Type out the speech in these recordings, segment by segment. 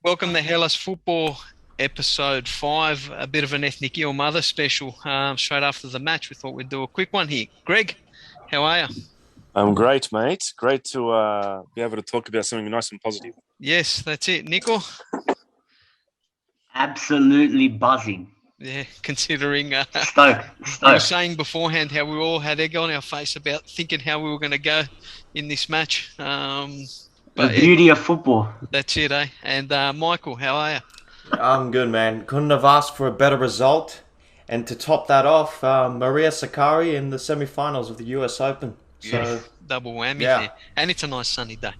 Welcome to Hellas Football, episode 5, a bit of an ethnic ill mother special. Straight after the match, we thought we'd do a quick one here. Greg, how are you? I'm great, mate. Great to be able to talk about something nice and positive. Yes, that's it. Nico, Absolutely buzzing. yeah, considering Stoked. we were Stoked. saying beforehand how we all had egg on our face about thinking how we were going to go in this match. The But beauty of football. that's it, eh? And Michael, how are you? I'm good, man. Couldn't have asked for a better result. And to top that off, Maria Sakkari in the semi-finals of the US Open. So, Yes, double whammy yeah, there. And it's a nice sunny day,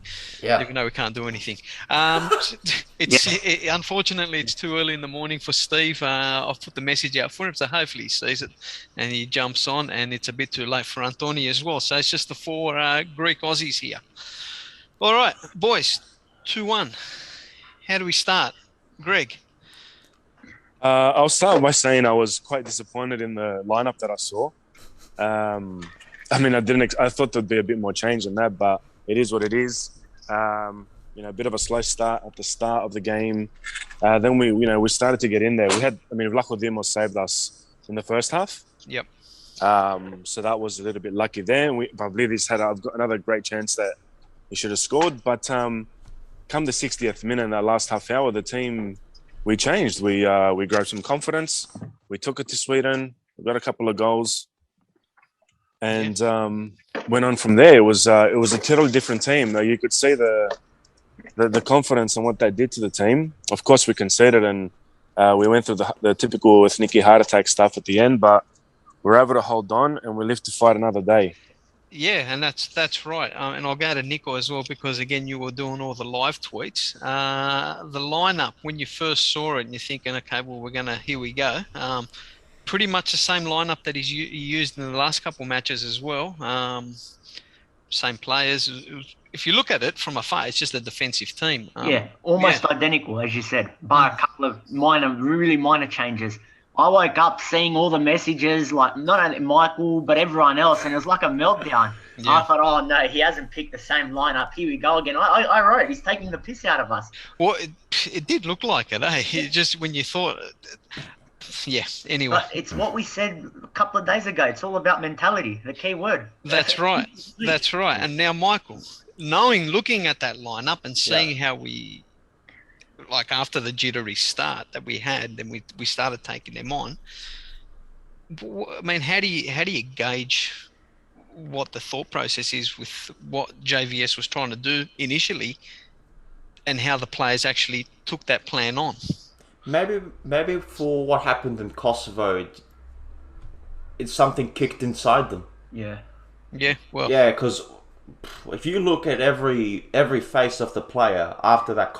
yeah. even though we can't do anything. Yes. Unfortunately it's too early in the morning for Steve. I've put the message out for him, so hopefully he sees it and he jumps on. And it's a bit too late for Antoni as well. So it's just the four Greek Aussies here. All right, boys, 2-1. How do we start, Greg? I'll start by saying I was quite disappointed in the lineup that I saw. I mean, I thought there'd be a bit more change in that, but it is what it is. A bit of a slow start at the start of the game. Then we started to get in there. Vlaco Dimos saved us in the first half. Yep. So that was a little bit lucky there. I've got another great chance that we should have scored. But come the 60th minute in that last half hour, the team, we changed. We grabbed some confidence. We took it to Sweden. We got a couple of goals. And went on from there. It was a totally different team. You could see the confidence and what that did to the team. Of course, we conceded and we went through the typical Nikki heart attack stuff at the end, but we were able to hold on and we lived to fight another day. Yeah, and that's right. And I'll go to Nico as well because again, you were doing all the live tweets. The lineup when you first saw it, and you're thinking, okay, well, here we go. Pretty much the same lineup that he used in the last couple of matches as well. Same players. If you look at it from afar, it's just a defensive team. Almost identical, as you said, by a couple of really minor changes. I woke up seeing all the messages, like not only Michael, but everyone else, and it was like a meltdown. Yeah. I thought, oh no, he hasn't picked the same lineup. Here we go again. I wrote, he's taking the piss out of us. Well, it did look like it, eh? It just when you thought, yeah. Anyway, But it's what we said a couple of days ago. It's all about mentality, the key word. that's right. That's right. And now, Michael, looking at that lineup and seeing how we, like after the jittery start that we had, then we started taking them on. I mean, how do you gauge what the thought process is with what JVS was trying to do initially, and how the players actually took that plan on? Maybe for what happened in Kosovo, it's something kicked inside them. Yeah. Yeah. Well. Yeah, because if you look at every face of the player after that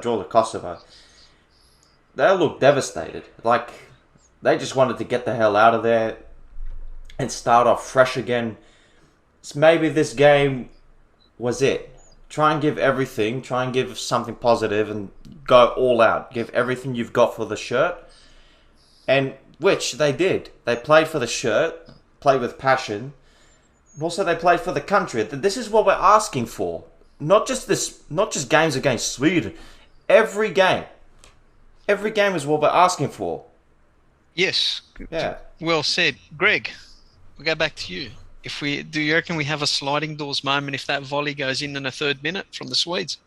draw to Kosovo, they look devastated. Like they just wanted to get the hell out of there and start off fresh again. So maybe this game was it. Try and give everything. Try and give something positive and go all out. Give everything you've got for the shirt, and which they did. They played for the shirt, played with passion. Also, they played for the country. This is what we're asking for. Not just games against Sweden. Every game is what we're asking for. Yes. Yeah. Well said, Greg. We'll go back to you. Do you reckon we have a sliding doors moment if that volley goes in the third minute from the Swedes?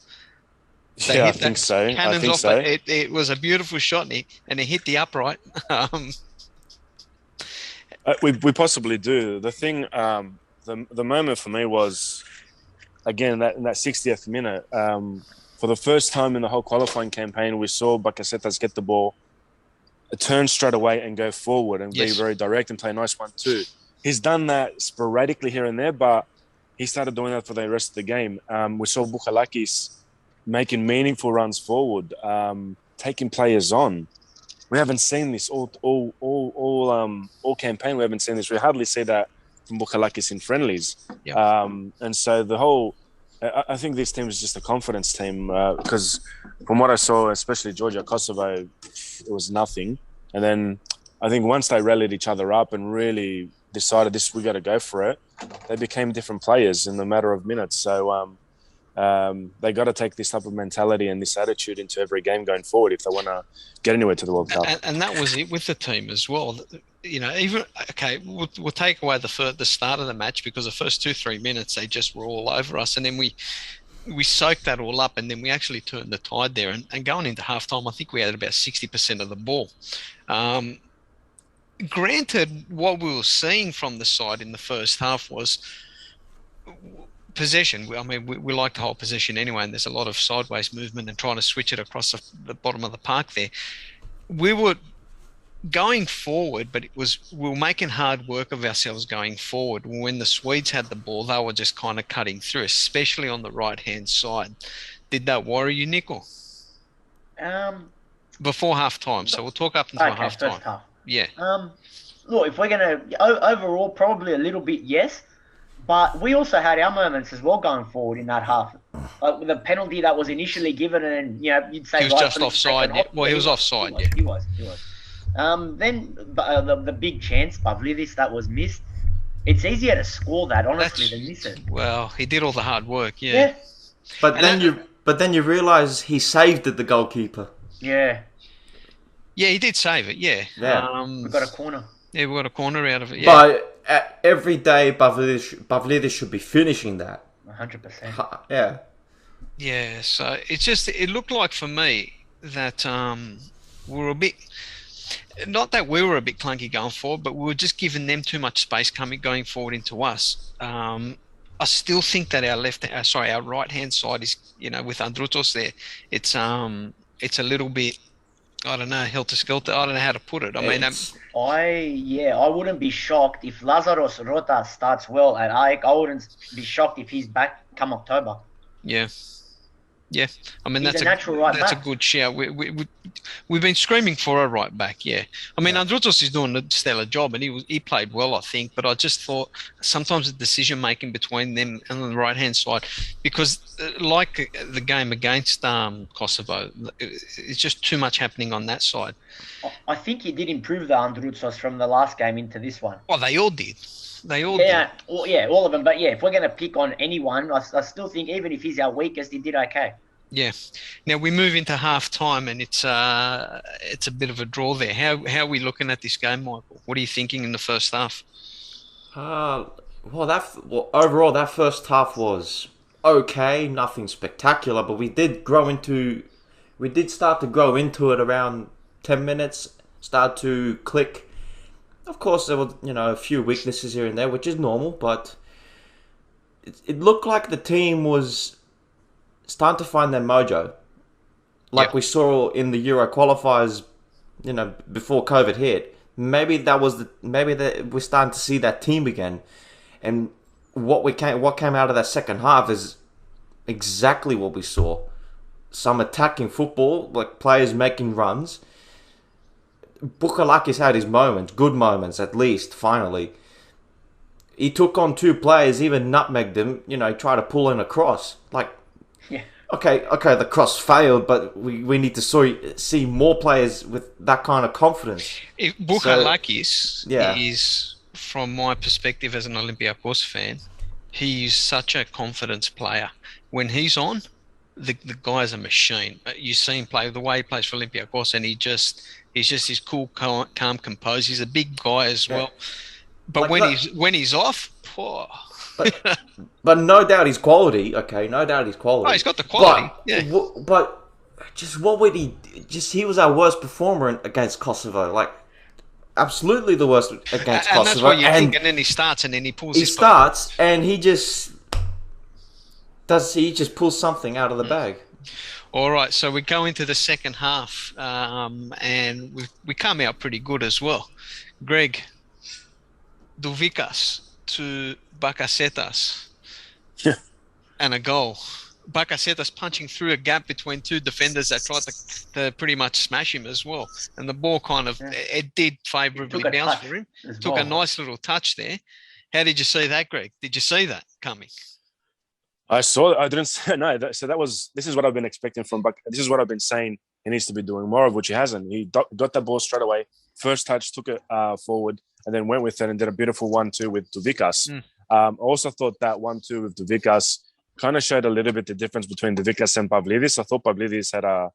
They I hit think that so. cannons off. It was a beautiful shot, and it hit the upright. We possibly do. The thing, the moment for me was, again, in that 60th minute. For the first time in the whole qualifying campaign, we saw Bakasetas get the ball, turn straight away and go forward and be very direct and play a nice 1-2. He's done that sporadically here and there, but he started doing that for the rest of the game. We saw Bukhalakis making meaningful runs forward, taking players on. We haven't seen this all campaign. We haven't seen this. We hardly see that from Bukhalakis in friendlies. Yep. And so I think this team is just a confidence team because from what I saw, especially Georgia, Kosovo, it was nothing. And then I think once they rallied each other up and really decided we got to go for it, they became different players in the matter of minutes. So They got to take this type of mentality and this attitude into every game going forward if they want to get anywhere to the World Cup. And that was it with the team as well. Even we'll take away the start of the match, because the first 2-3 minutes they just were all over us, and then we soaked that all up, and then we actually turned the tide there. And going into halftime, I think we had about 60% of the ball. Granted, what we were seeing from the side in the first half was possession. I mean, we like to hold possession anyway, and there's a lot of sideways movement and trying to switch it across the bottom of the park there. We were going forward, but we were making hard work of ourselves going forward. When the Swedes had the ball, they were just kind of cutting through, especially on the right-hand side. Did that worry you, Nickel? Before half-time, so we'll talk up until half-time. First half. Yeah. Look, if we're going to... Overall, probably a little bit, yes. But we also had our moments as well going forward in that half. With the penalty that was initially given, and you'd say... He was just offside. Yeah. Well, he was offside, yeah. He was. Then the big chance, Pavlidis, that was missed. It's easier to score that, honestly, than miss it. Well, he did all the hard work, yeah. But then you realise he saved it, the goalkeeper. Yeah. Yeah, he did save it, yeah. We got a corner. Yeah, we got a corner out of it, yeah. But every day, Pavlidis should be finishing that. 100%. Yeah. Yeah, so it looked like for me that we were a bit... Not that we were a bit clunky going forward, but we were just giving them too much space going forward into us. I still think that our right-hand side is, with Andrutos there, it's a little bit, I don't know, helter-skelter. I don't know how to put it. I mean, I wouldn't be shocked if Lazaros Rota starts well at AEK. I wouldn't be shocked if he's back come October. Yeah. Yeah, I mean, that's a good shout. We've been screaming for a right back, yeah. I mean, Andrutos is doing a stellar job, and he played well, I think. But I just thought sometimes the decision making between them and the right hand side, because like the game against Kosovo, it's just too much happening on that side. I think he did improve the Andrutos from the last game into this one. Well, they all did. They all did. All of them. But yeah, if we're going to pick on anyone, I still think even if he's our weakest, he did okay. Yeah. Now we move into half time, and it's a bit of a draw there. How are we looking at this game, Michael? What are you thinking in the first half? Overall, that first half was okay, nothing spectacular, but we did start to grow into it around 10 minutes. Start to click. Of course, there were a few weaknesses here and there, which is normal, but it looked like the team was starting to find their mojo, like we saw in the Euro qualifiers, before COVID hit. Maybe we're starting to see that team again, and what came out of that second half is exactly what we saw: some attacking football, like players making runs. Bukalakis had his moments, good moments at least, finally. He took on two players, even nutmegged them, tried to pull in a cross. Okay, the cross failed, but we need to see more players with that kind of confidence. Bukalakis is, from my perspective as an Olympiacos fan, he's such a confidence player. When he's on, the guy's a machine. You see him play, the way he plays for Olympiacos, and he's just his cool, calm, composed. He's a big guy as well. But when he's off, but no doubt his quality. Okay, no doubt his quality. Oh, he's got the quality. But just what would he? He was our worst performer against Kosovo. Like, absolutely the worst against Kosovo. That's what you think. And then he starts, and then he pulls. He starts, and he just pulls something out of the bag. All right, so we go into the second half, and we come out pretty good as well. Greg, Duvikas to Bakasetas, and a goal. Bakasetas punching through a gap between two defenders that tried to pretty much smash him as well. And the ball it did favourably bounce for him. Took a nice little touch there. How did you see that, Greg? Did you see that coming? I saw it. I didn't say no. This is what I've been expecting from Buck. This is what I've been saying he needs to be doing more of, which he hasn't. He got that ball straight away. First touch, took it forward, and then went with it and did a beautiful 1-2 with Duvikas. I also thought that 1-2 with Duvikas kind of showed a little bit the difference between Davikas and Pavlidis. I thought Pavlidis had a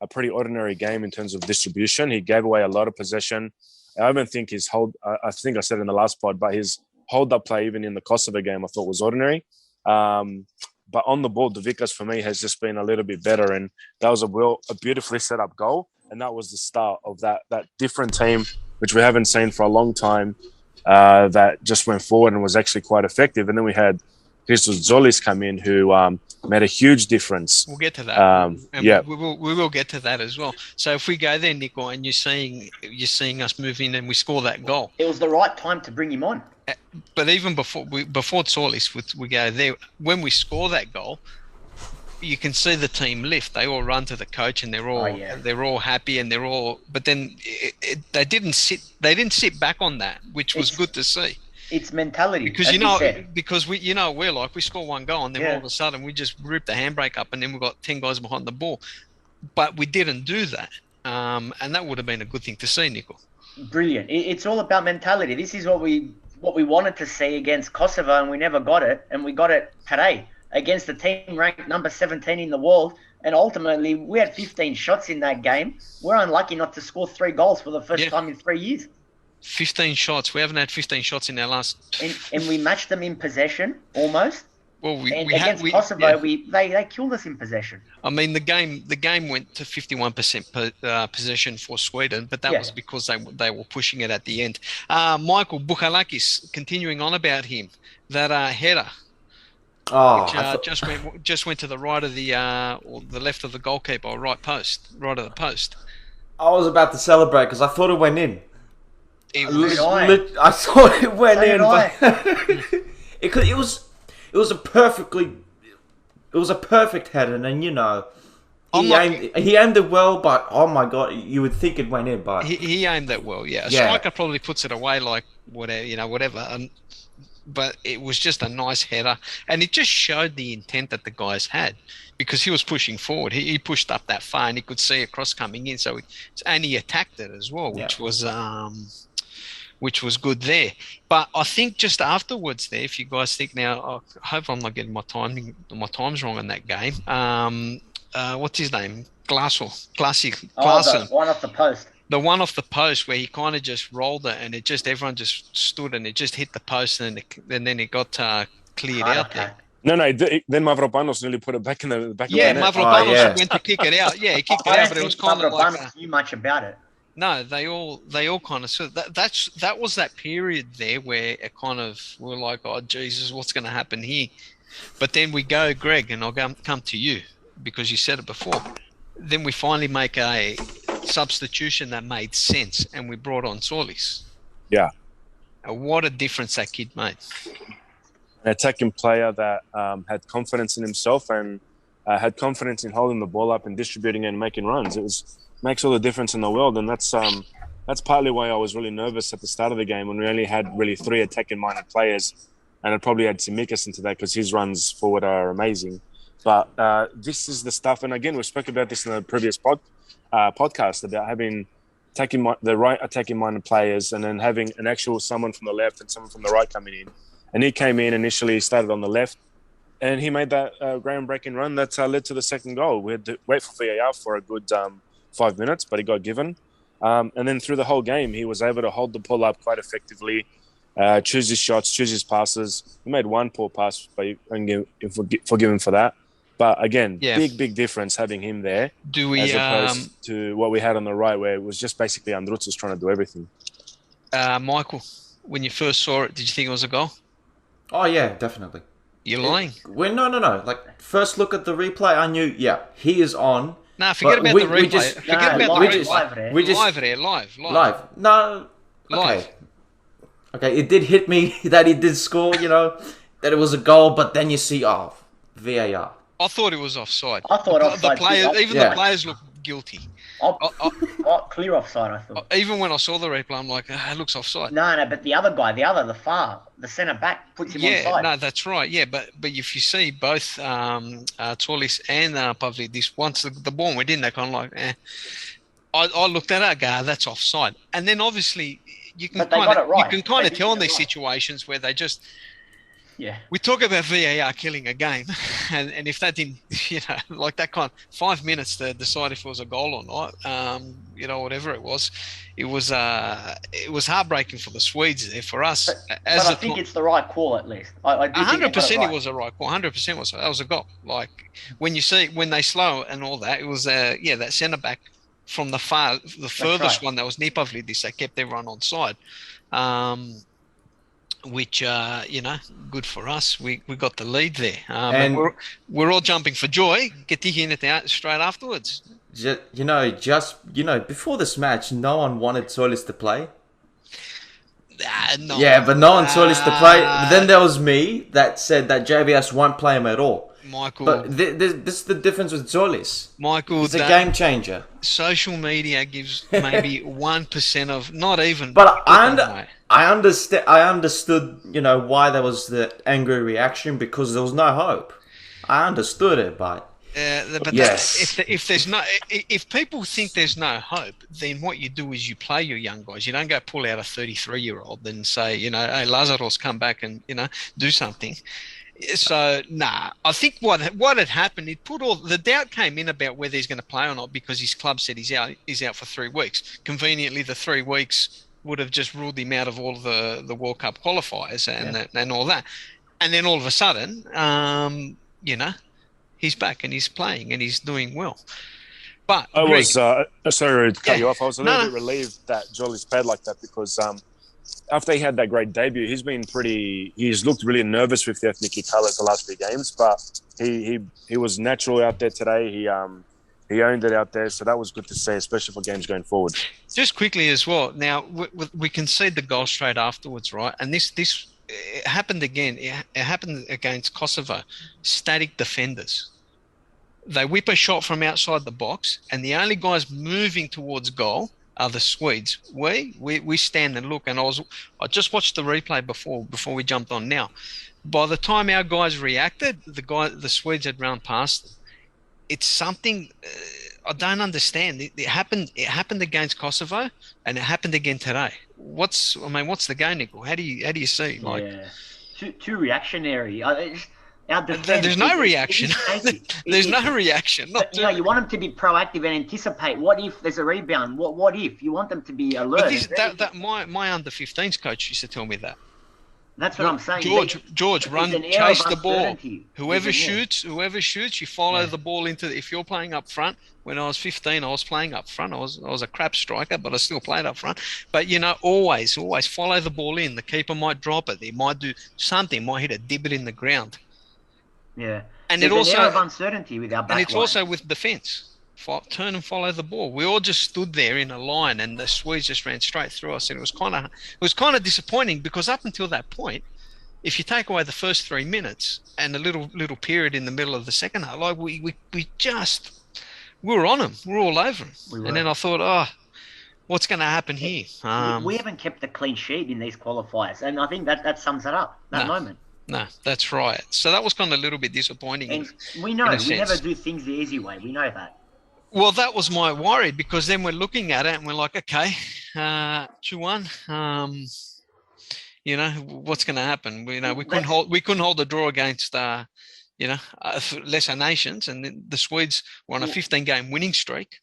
pretty ordinary game in terms of distribution. He gave away a lot of possession. I even think his hold, I think I said in the last pod, but his hold-up play, even in the Kosovo game, I thought was ordinary. But on the ball, Davikas, for me, has just been a little bit better. And that was a beautifully set up goal. And that was the start of that different team, which we haven't seen for a long time, that just went forward and was actually quite effective. And then we had Christos Zolis come in, who made a huge difference. We'll get to that. Yeah, we will get to that as well. So if we go there, Nico, and you're seeing us move in and we score that goal, it was the right time to bring him on. But even before Zolis, we go there. When we score that goal, you can see the team lift. They all run to the coach, and they're all happy, and they're all. But then they didn't sit back on that, which was good to see. It's mentality, because we're like, we score one goal and then all of a sudden we just rip the handbrake up and then we've got 10 guys behind the ball, but we didn't do that, and that would have been a good thing to see, Nico. Brilliant. It's all about mentality. This is what we wanted to see against Kosovo, and we never got it, and we got it today against the team ranked number 17 in the world. And ultimately, we had 15 shots in that game. We're unlucky not to score 3 goals for the first time in 3 years. 15 shots. We haven't had 15 shots in our last. And we matched them in possession almost. Well, against Kosovo, they killed us in possession. I mean, the game went to 51% possession for Sweden, but that was because they were pushing it at the end. Michael Bouchalakis, continuing on about him, that header. Just went to the right of the or the left of the goalkeeper, or right of the post. I was about to celebrate because I thought it went in. I thought it went in, but it was a perfect header, and he aimed it well, but oh my god, you would think it went in, but he aimed it well. Yeah, a striker probably puts it away like whatever. But it was just a nice header, and it just showed the intent that the guys had, because he was pushing forward. He pushed up that far, and he could see a cross coming in, and he attacked it as well, which was good there. But I think just afterwards there, if you guys think now, I hope I'm not getting my times wrong in that game. What's his name? Klaassen. The one off the post. The one off the post where he kind of just rolled it, and everyone just stood, and it just hit the post, and then it got cleared out there. No. Then Mavropanos nearly put it back in the back of the net. Mavropanos went to kick it out. Yeah, he kicked it out, but it was kind of like Mavropanos knew much about it. No, they all kind of saw that was that period there where it kind of we're like, oh Jesus, what's going to happen here? But then we go, Greg, and I'll come to you because you said it before. Then we finally make a substitution that made sense, and we brought on Zolis. Yeah. What a difference that kid made. An attacking player that had confidence in himself and had confidence in holding the ball up and distributing and making runs. Makes all the difference in the world, and that's partly why I was really nervous at the start of the game when we only had really 3 attacking-minded players, and I'd probably add Tsimikas into that because his runs forward are amazing. But this is the stuff, and again, we spoke about this in the previous podcast about having the right attacking-minded players and then having an actual someone from the left and someone from the right coming in. And he came in initially, started on the left, and he made that ground-breaking run that led to the second goal. We had to wait for VAR for a good 5 minutes, but he got given. And then through the whole game, he was able to hold the ball up quite effectively, choose his shots, choose his passes. He made one poor pass, but you can forgive him for that. But again, big difference having him there as opposed to what we had on the right, where it was just basically Androutsas trying to do everything. Michael, when you first saw it, did you think it was a goal? Oh, yeah, definitely. You're lying. No. Like, first look at the replay, I knew, he is on. Nah, forget about the replay. Forget about the replay. Live. No. Live. Okay, it did hit me that he did score, that it was a goal, but then you see, VAR. I thought it was offside. I thought offside. The players look guilty. Clear offside, I thought. Even when I saw the replay, I'm like, it looks offside. No, but the other guy, the centre back, puts him onside. No, that's right. Yeah, but if you see both Zolis and Pavlidis, once the ball went in, they're kind of like, I looked at it, that's offside. And then obviously you can kind of tell in these situations where they just Yeah. We talk about VAR killing a game, and if that didn't, like that 5 minutes to decide if it was a goal or not, whatever it was heartbreaking for the Swedes there. For us, But I think it's the right call at least. I do think 100% right. it was a right call. 100% that was a goal. Like when they slow and all that, it was that centre back from the furthest one that was Nipovlidis that kept everyone on side. Which good for us. We got the lead there, and we're all jumping for joy. Getting it out straight afterwards. Before this match, no one wanted Solis to play. No. Yeah, but no one Solis to play. But then there was me that said that JBS won't play him at all. Michael, but this is the difference with Solis. Michael, he's a game changer. Social media gives maybe 1% of, not even. But I understood, why there was the angry reaction, because there was no hope. I understood it, but yes. If people think there's no hope, then what you do is you play your young guys. You don't go pull out a 33-year-old and say, hey, Lazaros, come back and do something. So I think what had happened, it put all the doubt came in about whether he's going to play or not, because his club said he's out for 3 weeks. Conveniently, the 3 weeks would have just ruled him out of all the World Cup qualifiers and all that. And then all of a sudden, he's back and he's playing and he's doing well. But I was sorry to cut you off. I was a little bit relieved that Jolly's played like that, because after he had that great debut, he's looked really nervous with the Ethniki colours the last few games, but he was natural out there today. He owned it out there, so that was good to see, especially for games going forward. Just quickly as well, now we concede the goal straight afterwards, right? And this it happened again. It happened against Kosovo. Static defenders. They whip a shot from outside the box, and the only guys moving towards goal are the Swedes. We stand and look, and I just watched the replay before we jumped on now. By the time our guys reacted, the Swedes had run past them. It's something I don't understand. It happened against Kosovo, and it happened again today. What's the go, Nickel? How do you see? Too reactionary. There's no reaction. There's no reaction. You want them to be proactive and anticipate. What if there's a rebound? What if you want them to be alert? But my under-15s coach used to tell me that. That's what I'm saying. George, chase the ball. Whoever shoots, you follow the ball into. If you're playing up front, when I was 15, I was playing up front. I was a crap striker, but I still played up front. But always follow the ball in. The keeper might drop it. He might do something. Might hit a divot in the ground. Yeah, and there's an air of uncertainty with our back line. And it's also with defence. Turn and follow the ball. We all just stood there in a line, and the Swedes just ran straight through us. And it was kind of disappointing, because up until that point, if you take away the first 3 minutes and a little period in the middle of the second half, like we were on them. We were all over them. And then I thought, what's going to happen here? We haven't kept a clean sheet in these qualifiers, and I think that sums it up. That moment. No, that's right. So that was kind of a little bit disappointing. And we know we never do things the easy way. We know that. Well, that was my worry, because then we're looking at it and we're like, okay, 2-1. What's going to happen? We couldn't hold the draw against lesser nations, and then the Swedes were on a 15-game winning streak.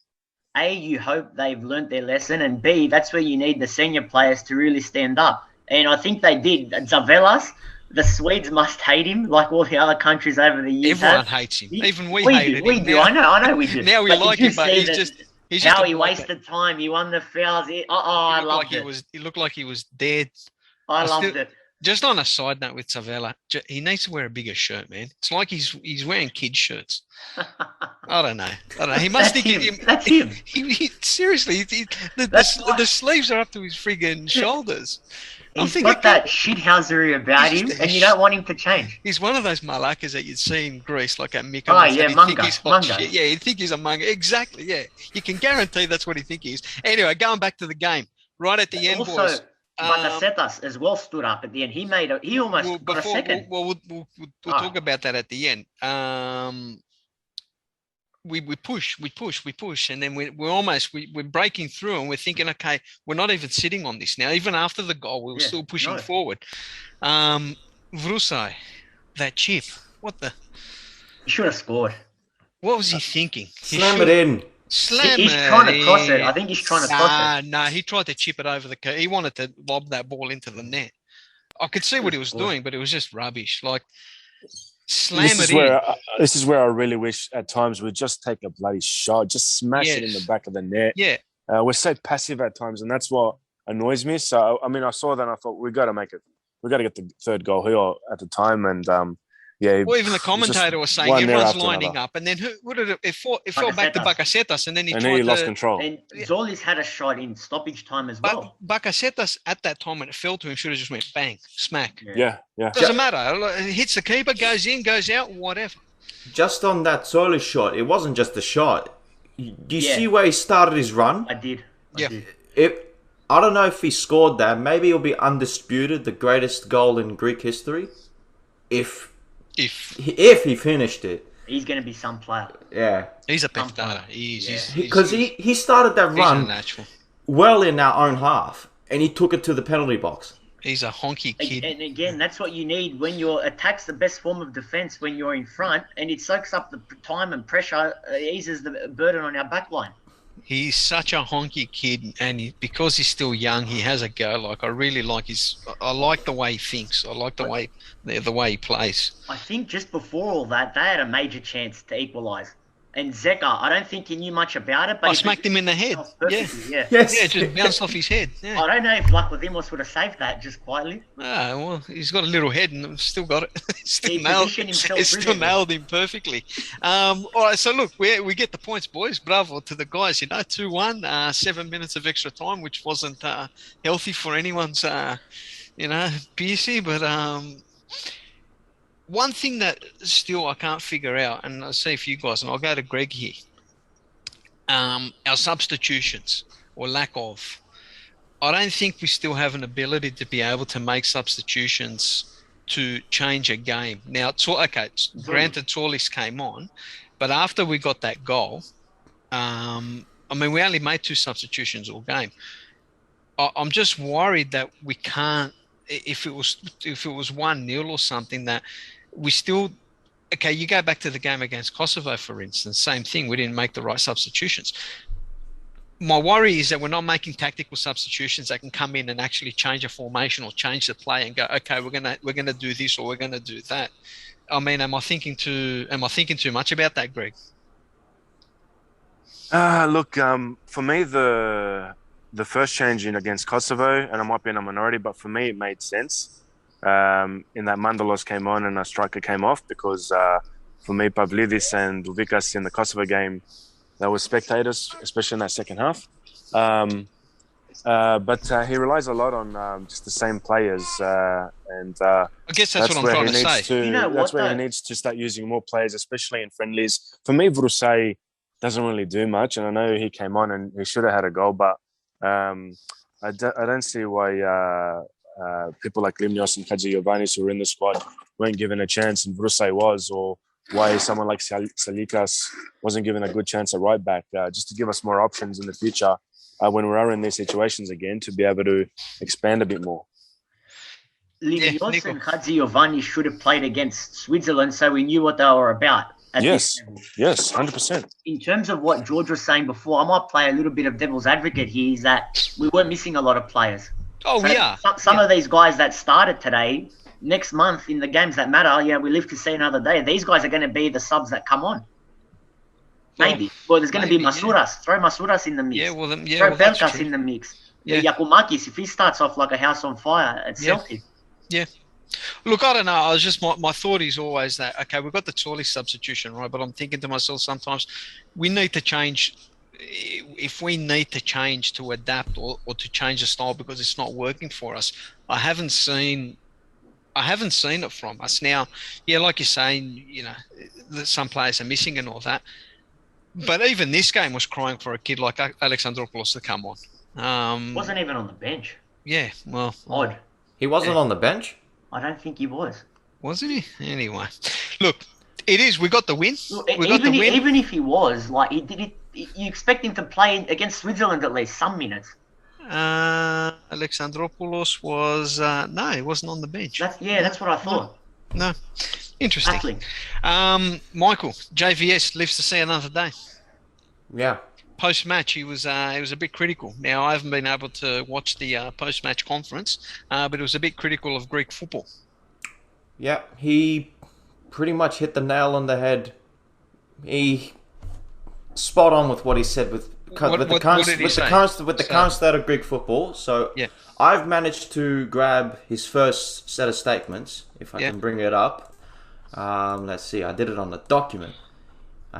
A, you hope they've learnt their lesson, and B, that's where you need the senior players to really stand up. And I think they did. Zavelas. The Swedes must hate him, like all the other countries over the years. Everyone hates him. Even we hated him. We do. I know we do. Now we like him, but he's just how he wasted time. He won the fouls. I loved it. He looked like he was dead. I loved it. Just on a side note with Savella, he needs to wear a bigger shirt, man. It's like he's wearing kids' shirts. I don't know. He must think him. That's him. Seriously, the sleeves are up to his friggin' shoulders. He's got that shithousery about him, and you don't want him to change. He's one of those malakas that you'd see in Greece, like at Mykonos. Oh, yeah, Manga. Yeah, he'd think he's a manga. Exactly, yeah. You can guarantee that's what he think he is. Anyway, going back to the game, right at the end, also, boys. Bakasetas as well stood up at the end. He almost got a second. We'll talk about that at the end. We push, and then we're breaking through, and we're thinking, okay, we're not even sitting on this now. Even after the goal, we were still pushing forward. Vrusai, that chip. He should have scored. What was he thinking? Slam it in. Slam He's it trying to cross it. in. I think he's trying to cross it. Nah, he tried to chip it over the curve. He wanted to lob that ball into the net. I could see what he was doing, but it was just rubbish. Like, slam This it is in. where this is where I really wish at times we'd just take a bloody shot, just smash it in the back of the net. Yeah. We're so passive at times, and that's what annoys me. So, I mean, I saw that and I thought, we got to make it. We got to get the third goal here at the time. And, yeah. Or even the commentator was saying everyone's lining up. And then it fell back to Bakasetas, and then he lost control. And Zolis had a shot in stoppage time as well. But Bakasetas, at that time, when it fell to him, should have just went bang, smack. Yeah. Doesn't matter. It hits the keeper, goes in, goes out, whatever. Just on that Solis shot, it wasn't just a shot. Do you see where he started his run? I did. I don't know if he scored that. Maybe it'll be undisputed, the greatest goal in Greek history. If he finished it. He's going to be some player. Yeah. He's a pectator. Because he started that run well in our own half, and he took it to the penalty box. He's a honky kid. And again, that's what you need when your attack's the best form of defence when you're in front, and it soaks up the time and pressure, eases the burden on our back line. He's such a honky kid, and because he's still young, he has a go. Like, I really like I like the way he thinks. I like the way he plays. I think just before all that, they had a major chance to equalise. And Zeka, I don't think he knew much about it, but I smacked him in the head. Yeah, just bounced off his head. Yeah. I don't know if Vlachodimos would have saved that just quietly. Well, he's got a little head and still got it. Still nailed him perfectly. All right, so look, we get the points, boys. Bravo to the guys. 2-1, 7 minutes of extra time, which wasn't healthy for anyone's, PC, but. One thing that still I can't figure out, and I'll say for you guys, and I'll go to Greg here, our substitutions or lack of. I don't think we still have an ability to be able to make substitutions to change a game. Now, granted, Torlis came on, but after we got that goal, we only made 2 substitutions all game. I'm just worried that we can't. If it was 1-0 or something, that we still you go back to the game against Kosovo, for instance, same thing, we didn't make the right substitutions. My worry is that we're not making tactical substitutions that can come in and actually change a formation or change the play and go, okay, we're gonna do this or we're gonna do that. I mean, am I thinking too much about that, Greg? Look, for me, the first change in against Kosovo, and I might be in a minority, but for me it made sense. In that Mandalos came on and a striker came off because for me, Pavlidis and Luvikas in the Kosovo game, they were spectators, especially in that second half. But he relies a lot on just the same players, and I guess that's what I'm trying to say. That's where he needs to start using more players, especially in friendlies. For me, Vrusai doesn't really do much, and I know he came on and he should have had a goal, but I don't see why people like Limnios and Kajiovanis who were in the squad weren't given a chance and Vrusai was, or why someone like Salikas wasn't given a good chance at right back, just to give us more options in the future when we are in these situations again, to be able to expand a bit more. Limnios and Kajiovanis should have played against Switzerland, so we knew what they were about. Yes, 100%. In terms of what George was saying before, I might play a little bit of devil's advocate here, is that we were missing a lot of players. Some of these guys that started today, next month in the games that matter, we live to see another day. These guys are going to be the subs that come on. Maybe. Well, there's going to be Masuras. Yeah. Throw Masuras in the mix. Throw Pelkas in the mix. Yakumakis, if he starts off like a house on fire at Celtic. Yeah. Look, I don't know. I was just my thought is always that, okay, we've got the Torley substitution, right? But I'm thinking to myself sometimes we need to change. If we need to change to adapt or to change the style because it's not working for us, I haven't seen it from us. Now, like you're saying, that some players are missing and all that. But even this game was crying for a kid like Alexandropoulos to come on. Wasn't even on the bench. Yeah, well, odd. He wasn't on the bench? I don't think he was. Wasn't he? Anyway, look, it is. We got the win. Even if he was, like, you expect him to play against Switzerland at least some minutes. Alexandropoulos was no, he wasn't on the bench. That's what I thought. No, interesting. Baffling. Michael, JVS lives to see another day. Yeah. Post-match, he was a bit critical. Now, I haven't been able to watch the post-match conference, but it was a bit critical of Greek football. Yeah, he pretty much hit the nail on the head. He spot on with what he said with the current state of Greek football. So yeah. I've managed to grab his first set of statements, if I can bring it up. Let's see, I did it on the document.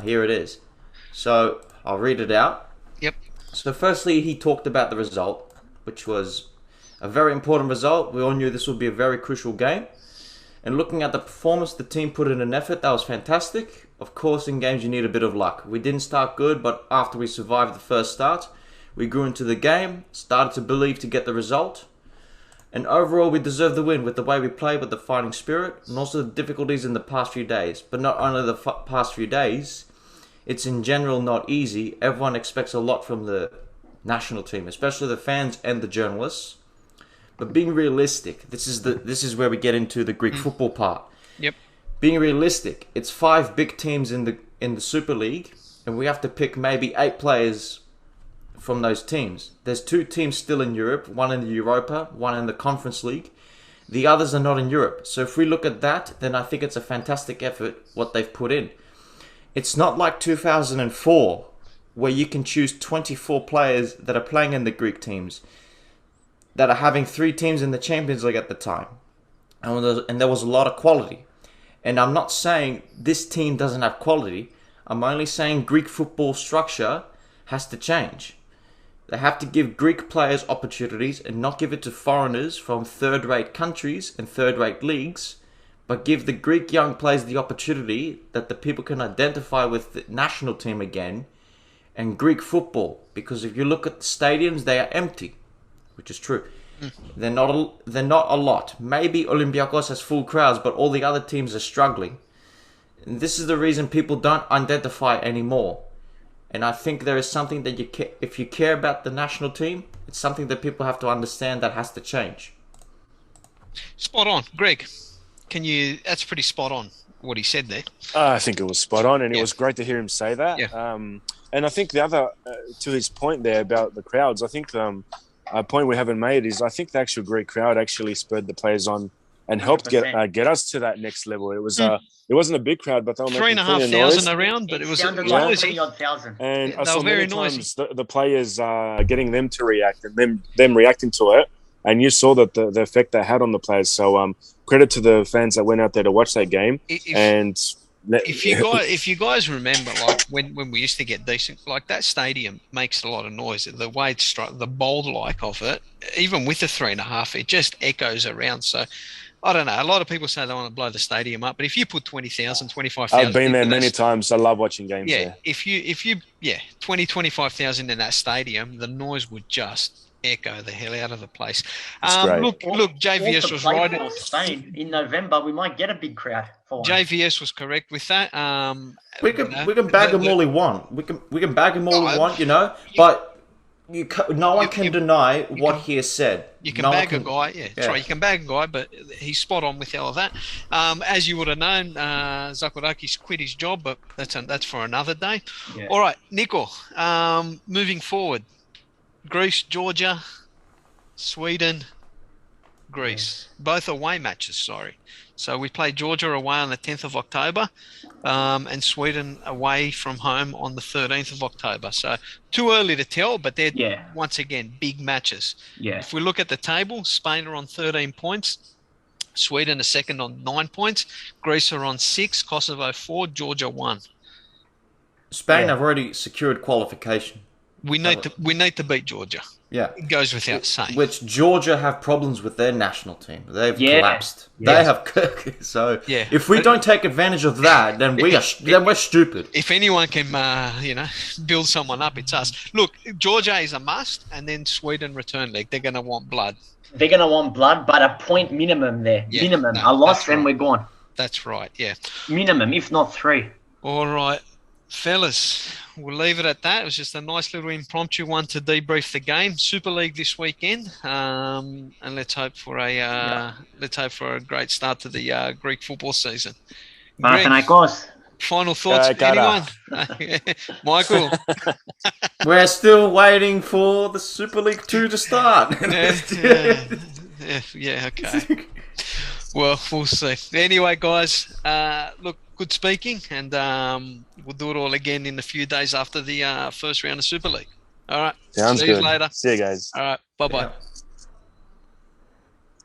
Here it is. So I'll read it out. Yep. So firstly, he talked about the result, which was a very important result. We all knew this would be a very crucial game. And looking at the performance, the team put in an effort. That was fantastic. Of course, in games, you need a bit of luck. We didn't start good, but after we survived the first start, we grew into the game, started to believe to get the result. And overall, we deserved the win with the way we played, with the fighting spirit, and also the difficulties in the past few days. But not only the past few days, it's in general not easy. Everyone expects a lot from the national team, especially the fans and the journalists. But being realistic, this is where we get into the Greek football part. Yep. Being realistic, it's 5 big teams in the Super League, and we have to pick maybe 8 players from those teams. There's 2 teams still in Europe, one in the Europa, one in the Conference League. The others are not in Europe. So if we look at that, then I think it's a fantastic effort what they've put in. It's not like 2004, where you can choose 24 players that are playing in the Greek teams, that are having 3 teams in the Champions League at the time. And there was a lot of quality. And I'm not saying this team doesn't have quality. I'm only saying Greek football structure has to change. They have to give Greek players opportunities and not give it to foreigners from third-rate countries and third-rate leagues, but give the Greek young players the opportunity that the people can identify with the national team again and Greek football. Because if you look at the stadiums, they are empty. Which is true. They're not a lot. Maybe Olympiacos has full crowds, but all the other teams are struggling. And this is the reason people don't identify anymore. And I think there is something that if you care about the national team, it's something that people have to understand that has to change. Spot on. Greg, that's pretty spot on what he said there. I think it was spot on, and it was great to hear him say that. Yeah. And I think the other, to his point there about the crowds, I think a point we haven't made is I think the actual Greek crowd actually spurred the players on and helped get us to that next level. It was it wasn't a big crowd, but they were making 3,500 around, but it was noisy. And I saw many times the players getting them to react and them reacting to it, and you saw that the effect that had on the players. So credit to the fans that went out there to watch that game. If you guys remember, like when we used to get decent, like that stadium makes a lot of noise. The way it's struck, the bold of it, even with the 3.5, it just echoes around. So I don't know. A lot of people say they want to blow the stadium up, but if you put 20,000, 25,000, I've been there many times. I love watching games there. If you 25,000 in that stadium, the noise would just echo the hell out of the place. Look, JVS was right. Spain in November, we might get a big crowd for one. JVS was correct with that. We can bag them all we want. We can bag them all we want, but no one can deny what he has said. You can bag a guy, that's right. You can bag a guy, but he's spot on with all of that. As you would have known, Zakorakis quit his job, but that's for another day. Yeah. All right, Nico. Moving forward. Greece, Georgia, Sweden, Greece. Both away matches, sorry. So we play Georgia away on the 10th of October and Sweden away from home on the 13th of October. So too early to tell, but they're, once again, big matches. Yeah. If we look at the table, Spain are on 13 points. Sweden are second on 9 points. Greece are on 6, Kosovo 4, Georgia 1. Spain have already secured qualification. We need to beat Georgia. Yeah. It goes without saying. Which Georgia have problems with their national team. They've collapsed. Yes. They have if we don't take advantage of that, then we're stupid. If anyone can build someone up, it's us. Look, Georgia is a must, and then Sweden return leg. They're going to want blood. They're going to want blood, but a point minimum there. Yeah, minimum. A loss, then we're gone. That's right, yeah. Minimum, if not 3. All right. Fellas, we'll leave it at that. It was just a nice little impromptu one to debrief the game. Super League this weekend, and let's hope for a great start to the Greek football season. Greg, Panathinaikos. final thoughts, anyone? Michael. We're still waiting for the Super League 2 to start. Yeah, okay. Well, we'll see. Anyway, guys, look, good speaking, and we'll do it all again in a few days after the first round of Super League. All right. Sounds See good. you later. See you guys. All right. Bye-bye. Yeah.